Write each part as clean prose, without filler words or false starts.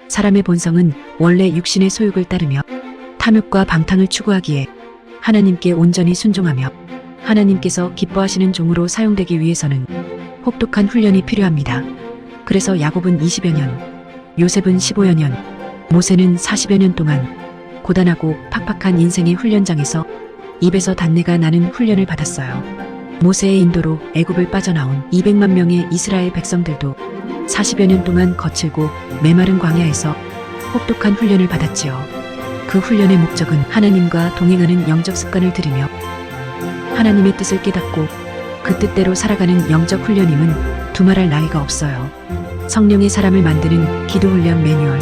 사람의 본성은 원래 육신의 소욕을 따르며 탐욕과 방탕을 추구하기에 하나님께 온전히 순종하며 하나님께서 기뻐하시는 종으로 사용되기 위해서는 혹독한 훈련이 필요합니다. 그래서 야곱은 20여 년, 요셉은 15여 년, 모세는 40여 년 동안 고단하고 팍팍한 인생의 훈련장에서 입에서 단내가 나는 훈련을 받았어요. 모세의 인도로 애굽을 빠져나온 200만 명의 이스라엘 백성들도 40여 년 동안 거칠고 메마른 광야에서 혹독한 훈련을 받았지요. 그 훈련의 목적은 하나님과 동행하는 영적 습관을 들이며 하나님의 뜻을 깨닫고 그 뜻대로 살아가는 영적 훈련임은 두말할 나위가 없어요. 성령의 사람을 만드는 기도 훈련 매뉴얼.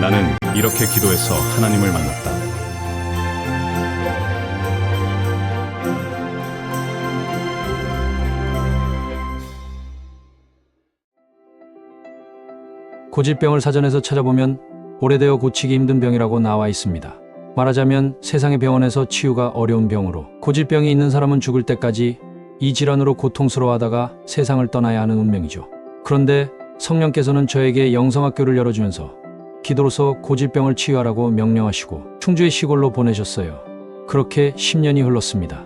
나는 이렇게 기도해서 하나님을 만났다. 고질병을 사전에서 찾아보면 오래되어 고치기 힘든 병이라고 나와 있습니다. 말하자면 세상의 병원에서 치유가 어려운 병으로 고질병이 있는 사람은 죽을 때까지 이 질환으로 고통스러워하다가 세상을 떠나야 하는 운명이죠. 그런데 성령께서는 저에게 영성학교를 열어주면서 기도로서 고질병을 치유하라고 명령하시고 충주의 시골로 보내셨어요. 그렇게 10년이 흘렀습니다.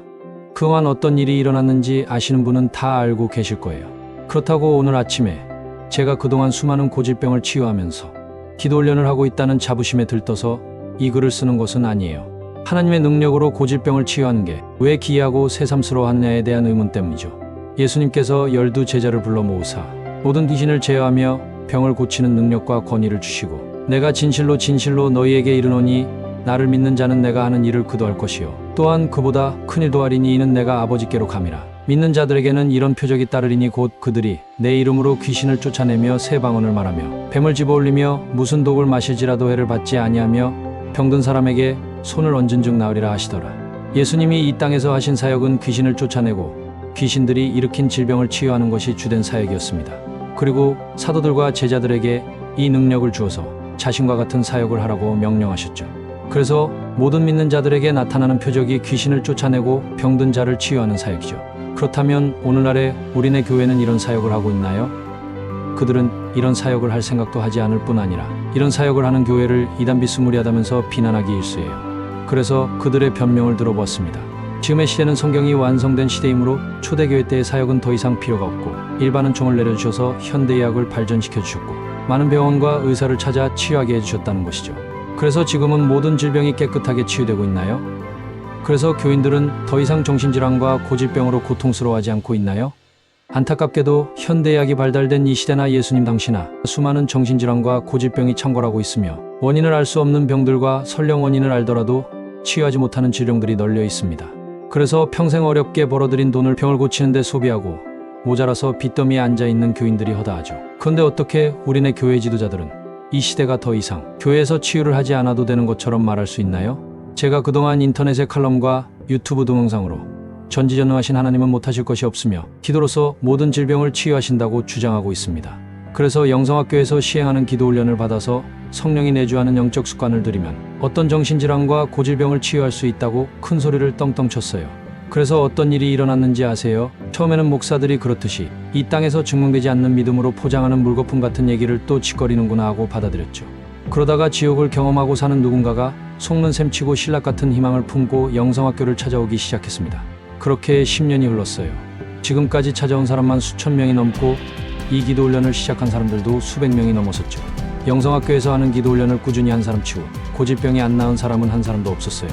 그동안 어떤 일이 일어났는지 아시는 분은 다 알고 계실 거예요. 그렇다고 오늘 아침에 제가 그동안 수많은 고질병을 치유하면서 기도 훈련을 하고 있다는 자부심에 들떠서 이 글을 쓰는 것은 아니에요. 하나님의 능력으로 고질병을 치유하는 게 왜 기이하고 새삼스러워하느냐에 대한 의문 때문이죠. 예수님께서 12 제자를 불러 모으사 모든 귀신을 제어하며 병을 고치는 능력과 권위를 주시고 내가 진실로 진실로 너희에게 이르노니 나를 믿는 자는 내가 하는 일을 그도 할 것이요 또한 그보다 큰 일도 하리니 이는 내가 아버지께로 감이라. 믿는 자들에게는 이런 표적이 따르리니 곧 그들이 내 이름으로 귀신을 쫓아내며 새 방언을 말하며 뱀을 집어올리며 무슨 독을 마실지라도 해를 받지 아니하며 병든 사람에게 손을 얹은즉 나으리라 하시더라. 예수님이 이 땅에서 하신 사역은 귀신을 쫓아내고 귀신들이 일으킨 질병을 치유하는 것이 주된 사역이었습니다. 그리고 사도들과 제자들에게 이 능력을 주어서 자신과 같은 사역을 하라고 명령하셨죠. 그래서 모든 믿는 자들에게 나타나는 표적이 귀신을 쫓아내고 병든 자를 치유하는 사역이죠. 그렇다면 오늘날에 우리네 교회는 이런 사역을 하고 있나요? 그들은 이런 사역을 할 생각도 하지 않을 뿐 아니라 이런 사역을 하는 교회를 이단 비스무리하다면서 비난하기 일쑤예요. 그래서 그들의 변명을 들어보았습니다. 지금의 시대는 성경이 완성된 시대이므로 초대교회 때의 사역은 더 이상 필요가 없고 일반 은총을 내려주셔서 현대의학을 발전시켜 주셨고 많은 병원과 의사를 찾아 치유하게 해주셨다는 것이죠. 그래서 지금은 모든 질병이 깨끗하게 치유되고 있나요? 그래서 교인들은 더 이상 정신질환과 고질병으로 고통스러워하지 않고 있나요? 안타깝게도 현대의학이 발달된 이 시대나 예수님 당시나 수많은 정신질환과 고질병이 창궐하고 있으며 원인을 알 수 없는 병들과 설령 원인을 알더라도 치유하지 못하는 질병들이 널려 있습니다. 그래서 평생 어렵게 벌어들인 돈을 병을 고치는 데 소비하고 모자라서 빚더미에 앉아있는 교인들이 허다하죠. 그런데 어떻게 우리네 교회 지도자들은 이 시대가 더 이상 교회에서 치유를 하지 않아도 되는 것처럼 말할 수 있나요? 제가 그동안 인터넷의 칼럼과 유튜브 동영상으로 전지전능하신 하나님은 못하실 것이 없으며 기도로서 모든 질병을 치유하신다고 주장하고 있습니다. 그래서 영성학교에서 시행하는 기도 훈련을 받아서 성령이 내주하는 영적 습관을 들이면 어떤 정신질환과 고질병을 치유할 수 있다고 큰 소리를 떵떵 쳤어요. 그래서 어떤 일이 일어났는지 아세요? 처음에는 목사들이 그렇듯이 이 땅에서 증명되지 않는 믿음으로 포장하는 물거품 같은 얘기를 또 짓거리는구나 하고 받아들였죠. 그러다가 지옥을 경험하고 사는 누군가가 속는 셈치고 신락 같은 희망을 품고 영성학교를 찾아오기 시작했습니다. 그렇게 10년이 흘렀어요. 지금까지 찾아온 사람만 수천 명이 넘고 이 기도 훈련을 시작한 사람들도 수백 명이 넘었었죠. 영성학교에서 하는 기도 훈련을 꾸준히 한 사람 치고 고질병이 안 나은 사람은 한 사람도 없었어요.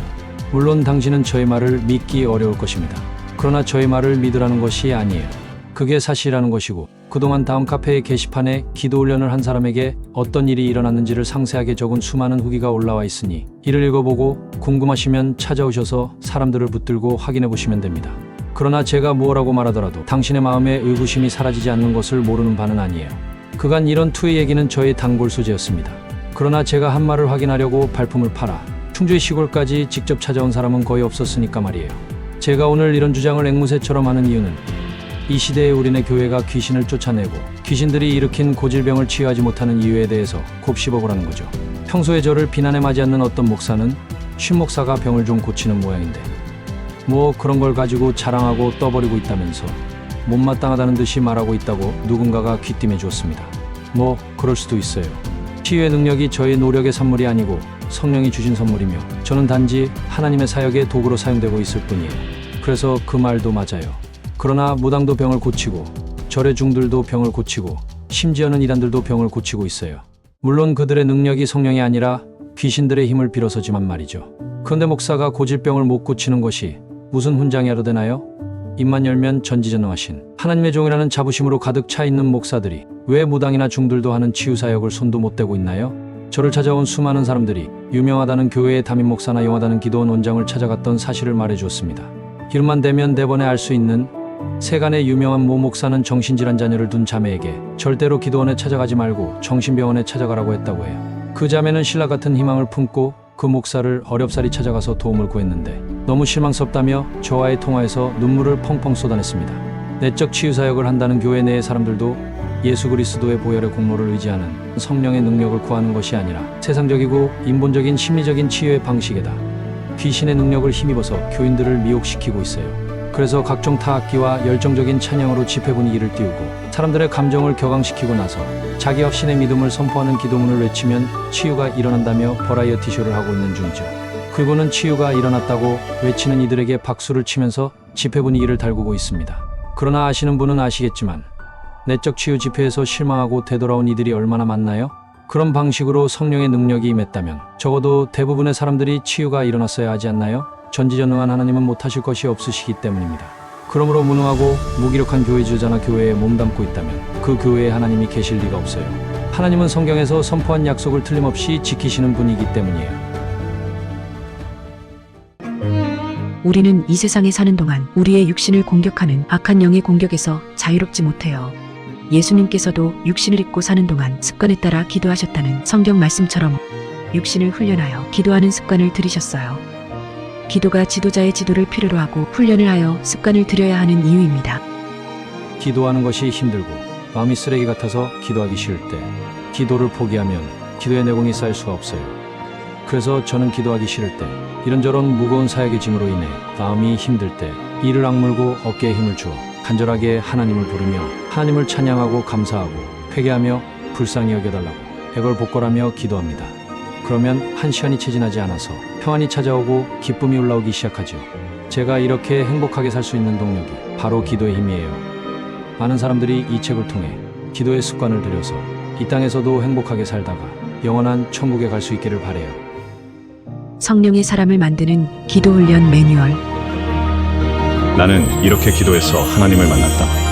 물론 당신은 저의 말을 믿기 어려울 것입니다. 그러나 저의 말을 믿으라는 것이 아니에요. 그게 사실이라는 것이고 그동안 다음 카페의 게시판에 기도 훈련을 한 사람에게 어떤 일이 일어났는지를 상세하게 적은 수많은 후기가 올라와 있으니 이를 읽어보고 궁금하시면 찾아오셔서 사람들을 붙들고 확인해 보시면 됩니다. 그러나 제가 뭐라고 말하더라도 당신의 마음에 의구심이 사라지지 않는 것을 모르는 바는 아니에요. 그간 이런 투의 얘기는 저의 단골 소재였습니다. 그러나 제가 한 말을 확인하려고 발품을 팔아 충주의 시골까지 직접 찾아온 사람은 거의 없었으니까 말이에요. 제가 오늘 이런 주장을 앵무새처럼 하는 이유는 이 시대에 우리네 교회가 귀신을 쫓아내고 귀신들이 일으킨 고질병을 치유하지 못하는 이유에 대해서 곱씹어보라는 거죠. 평소에 저를 비난에 맞지 않는 어떤 목사는 쉰 목사가 병을 좀 고치는 모양인데 뭐 그런 걸 가지고 자랑하고 떠버리고 있다면서 못마땅하다는 듯이 말하고 있다고 누군가가 귀띔해 주었습니다. 그럴 수도 있어요. 치유의 능력이 저의 노력의 산물이 아니고 성령이 주신 선물이며 저는 단지 하나님의 사역의 도구로 사용되고 있을 뿐이에요. 그래서 그 말도 맞아요. 그러나 무당도 병을 고치고 절의 중들도 병을 고치고 심지어는 이단들도 병을 고치고 있어요. 물론 그들의 능력이 성령이 아니라 귀신들의 힘을 빌어서지만 말이죠. 그런데 목사가 고질병을 못 고치는 것이 무슨 훈장이라도 되나요? 입만 열면 전지전능하신 하나님의 종이라는 자부심으로 가득 차 있는 목사들이 왜 무당이나 중들도 하는 치유사역을 손도 못 대고 있나요? 저를 찾아온 수많은 사람들이 유명하다는 교회의 담임 목사나 영하다는 기도원 원장을 찾아갔던 사실을 말해주었습니다. 이름만 대면 대번에 알 수 있는 세간의 유명한 모 목사는 정신질환 자녀를 둔 자매에게 절대로 기도원에 찾아가지 말고 정신병원에 찾아가라고 했다고 해요. 그 자매는 신라 같은 희망을 품고 그 목사를 어렵사리 찾아가서 도움을 구했는데 너무 실망스럽다며 저와의 통화에서 눈물을 펑펑 쏟아냈습니다. 내적 치유사역을 한다는 교회 내의 사람들도 예수 그리스도의 보혈의 공로를 의지하는 성령의 능력을 구하는 것이 아니라 세상적이고 인본적인 심리적인 치유의 방식에다 귀신의 능력을 힘입어서 교인들을 미혹시키고 있어요. 그래서 각종 타악기와 열정적인 찬양으로 집회 분위기를 띄우고 사람들의 감정을 격앙시키고 나서 자기 확신의 믿음을 선포하는 기도문을 외치면 치유가 일어난다며 버라이어티 쇼를 하고 있는 중이죠. 그리고는 치유가 일어났다고 외치는 이들에게 박수를 치면서 집회 분위기를 달구고 있습니다. 그러나 아시는 분은 아시겠지만 내적 치유 집회에서 실망하고 되돌아온 이들이 얼마나 많나요? 그런 방식으로 성령의 능력이 임했다면 적어도 대부분의 사람들이 치유가 일어났어야 하지 않나요? 전지전능한 하나님은 못하실 것이 없으시기 때문입니다. 그러므로 무능하고 무기력한 교회 지도자나 교회에 몸담고 있다면 그 교회에 하나님이 계실 리가 없어요. 하나님은 성경에서 선포한 약속을 틀림없이 지키시는 분이기 때문이에요. 우리는 이 세상에 사는 동안 우리의 육신을 공격하는 악한 영의 공격에서 자유롭지 못해요. 예수님께서도 육신을 입고 사는 동안 습관에 따라 기도하셨다는 성경 말씀처럼 육신을 훈련하여 기도하는 습관을 들이셨어요. 기도가 지도자의 지도를 필요로 하고 훈련을 하여 습관을 들여야 하는 이유입니다. 기도하는 것이 힘들고 마음이 쓰레기 같아서 기도하기 싫을 때 기도를 포기하면 기도의 내공이 쌓일 수가 없어요. 그래서 저는 기도하기 싫을 때 이런저런 무거운 사역의 짐으로 인해 마음이 힘들 때 이를 악물고 어깨에 힘을 주어 간절하게 하나님을 부르며 하나님을 찬양하고 감사하고 회개하며 불쌍히 여겨달라고 애걸복걸하며 기도합니다. 그러면 한 시간이 채 지나지 않아서 평안이 찾아오고 기쁨이 올라오기 시작하죠. 제가 이렇게 행복하게 살 수 있는 동력이 바로 기도의 힘이에요. 많은 사람들이 이 책을 통해 기도의 습관을 들여서 이 땅에서도 행복하게 살다가 영원한 천국에 갈 수 있기를 바라요. 성령의 사람을 만드는 기도 훈련 매뉴얼. 나는 이렇게 기도해서 하나님을 만났다.